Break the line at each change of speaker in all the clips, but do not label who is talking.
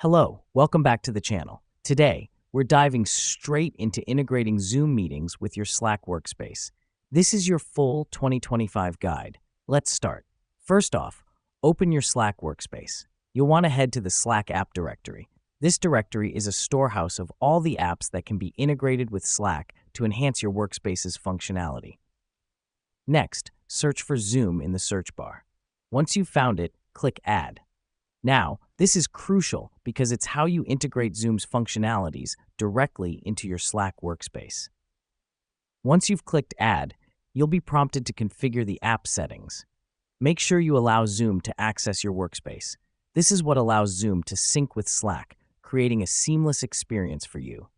Hello, welcome back to the channel. Today, we're diving straight into integrating Zoom meetings with your Slack workspace. This is your full 2025 guide. Let's start. First off, open your Slack workspace. You'll want to head to the Slack app directory. This directory is a storehouse of all the apps that can be integrated with Slack to enhance your workspace's functionality. Next, search for Zoom in the search bar. Once you've found it, click Add. Now, this is crucial because it's how you integrate Zoom's functionalities directly into your Slack workspace. Once you've clicked Add, you'll be prompted to configure the app settings. Make sure you allow Zoom to access your workspace. This is what allows Zoom to sync with Slack, creating a seamless experience for you.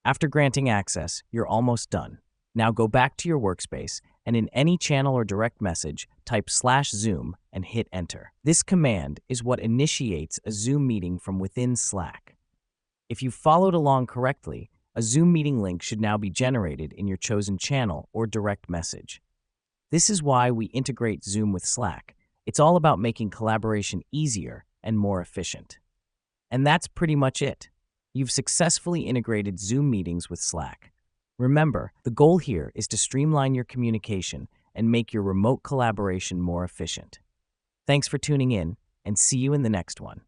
After granting access, you're almost done. Now go back to your workspace and in any channel or direct message, type /Zoom and hit Enter. This command is what initiates a Zoom meeting from within Slack. If you've followed along correctly, a Zoom meeting link should now be generated in your chosen channel or direct message. This is why we integrate Zoom with Slack. It's all about making collaboration easier and more efficient. And that's pretty much it. You've successfully integrated Zoom meetings with Slack. Remember, the goal here is to streamline your communication and make your remote collaboration more efficient. Thanks for tuning in, and see you in the next one.